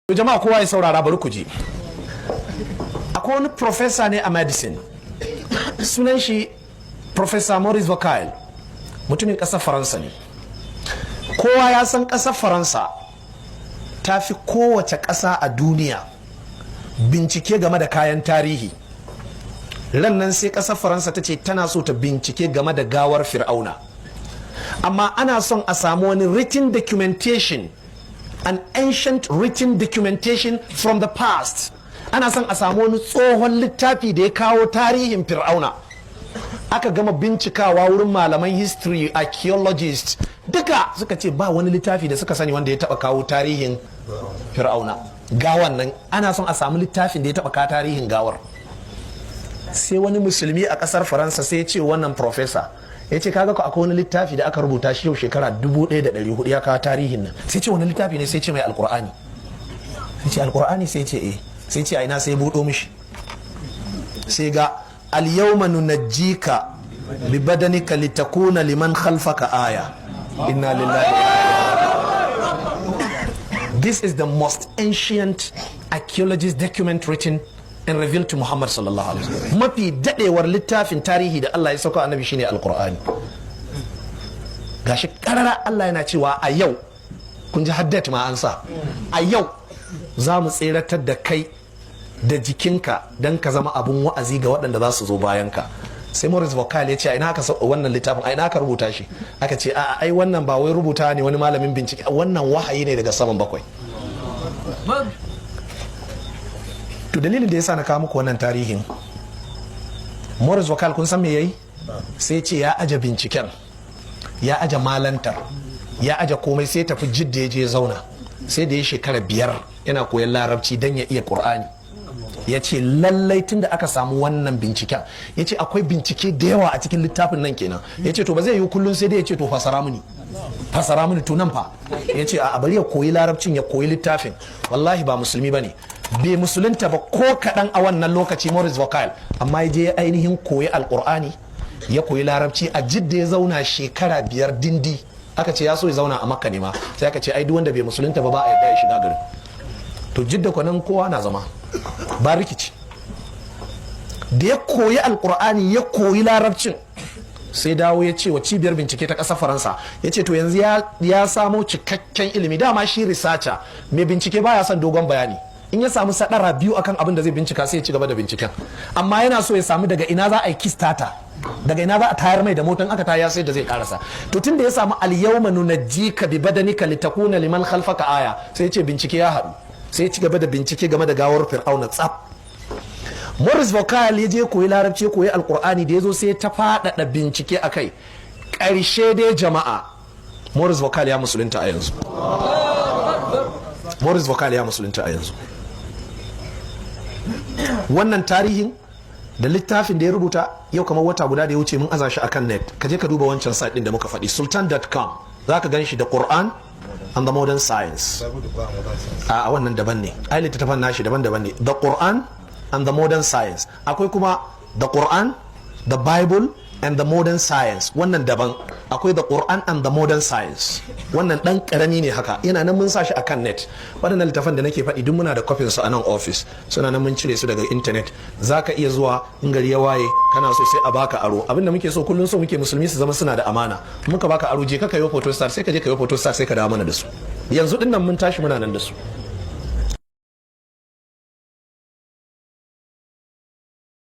To jama'a kowa ya saurara bari ku ji. Akwai wani professor ne a medicine. Sunan shi Professor Maurice Vocal. Mutumin ƙasar Faransa ne. Kowa ya san ƙasar Faransa ta fi kowace ƙasa a duniya bincike game da kayan tarihi. Rannan sai ƙasar Faransa ta ce tana so ta bincike game da gawar Firauna. Amma ana son a samu wani written documentation, an ancient written documentation from the past. Ana son a samu wani tsohon littafi da ya kawo tarihin Fir'auna. Aka gama bincikawa wurin malaman history, archaeologists, duka suka ce ba wani littafi da suka sani wanda ya taba kawo tarihin Fir'auna. Gawan nan ana son a samu littafin da ya taba kawo tarihin gawar. Sai wani musulmi a kasar Faransa sai ya ce wannan professor, ya ce kaga ko akwai wani littafi da aka rubuta shi yau shekara 1400 ya kawo tarihin nan. Sai ce wani littafi ne, sai ce mai alkur'ani. Sai ce alkur'ani, sai ce eh. Sai ce a ina, sai buɗo mishi. Sai ga al-yawma nunajjika bi badanika litakuna liman khalfaka aya. Inna lillahi wa inna ilaihi. This is the most ancient archaeologist document written and revealed to Muhammad sallallahu alaihi wasallam. Mafi dadewar littafin tarihi da Allah ya sauka annabi shine alqur'ani. Gashi karara Allah yana cewa a yau, kun ji haddat ma an sa, a yau za mu tseratar da kai da jikinka don ka zama abun wa'azi ga waɗanda za su zo bayanka. Sai Maurice Vocal ya ce a ina aka wannan littafin, a ina aka rubuta shi? Aka ce a ai wannan ba wai rubuta ne wani malamin bincike, wannan wahayi ne daga saman bakwai. To dalilin da yasa na kawo muku wannan tarihin, Maurice Vocal kun san me yayi? Sai ce ya aje binciken, ya aje malantar, ya aje komai, sai tafi Jidda ya je zauna. Sai da ya shekara 5 yana koyon larabci don ya iya Qur'ani. Ya ce lallai tun da aka samu wannan binciken, ya ce akwai bincike da yawa a cikin littafin nan kenan. Ya ce to ba zai yi kullum sai dai ya ce to fasara mini to nan fa. Ya ce a bari ya koyi larabcin, ya koyi littafin. Wallahi ba musulmi ba ne, bai musulunta ba ko kaɗan a wannan lokaci Maurice Vocal, amma ya je ya ainihin koyi alƙur'ani, ya koyi larabci a Jidda, ya zauna shekara 5 dindi. Aka ce ya so ya zauna a Makka ne ma, sai aka ce ai duk wanda bai musulunta ba a yarda ya shiga garin. To Jidda kwanan kowa na zama ba rikici. Da ya koyi alkur'ani, ya koyi larabcin, sai dawo ya ce wa cibiyar bincike ta ƙasar Faransa, ya ce to yanzu ya samo cikakken ilimi. Dama shi researcher mai bincike baya son dogon bayani. In ya samu sadara 2 akan abin da zai bincika sai ya ci gaba da binciken, amma yana so ya samu daga ina za a yi kistata, daga ina za a tayar mai da motan, aka tayar sai da zai karasa. To tun da ya samu al-yawma nunajjika bi badanika litakuna liman khalfaka aya, sai ya ce bincike ya haɗu. Sai ci gaba da bincike game da gawar Fir'auna tsaf. Maurice Vocal ya je koyi larabci, koyi alkur'ani, da ya zo sai ta faɗaɗa bincike a kai. Ƙarshe dai jama'a, Maurice Vocal ya musulunta a yanzu. Maurice Vocal ya musulunta a yanzu. Wannan tarihin da littafin da ya rubuta yau kamar wata guda da ya wuce mun aza shi akan net. Ka je ka duba wancan site din da muka faɗi, sultan.com. Za ka gan shi da Quran and the modern science. A wannan daban ne, ai littattafan nashi daban-daban ne. The Quran and the modern science. Akwai kuma the Quran, the Bible and the modern science. Wannan daban. Akwai the Quran and the modern science. Wannan dan karami ne haka, yana nan mun sa shi akan net. Waɗannan littattafan da nake faɗi duk muna da kofin su a nan office, suna nan mun cire su daga internet. Zaka iya zuwa in gari ya waye kana so sai a baka aro. Abinda muke so kullun so muke musulmi su zama suna da amana. Muka baka aro, je ka kai photo star, sai ka je kai photo star, sai ka dawo mana da su. Yanzu din nan mun tashi muna nan da su.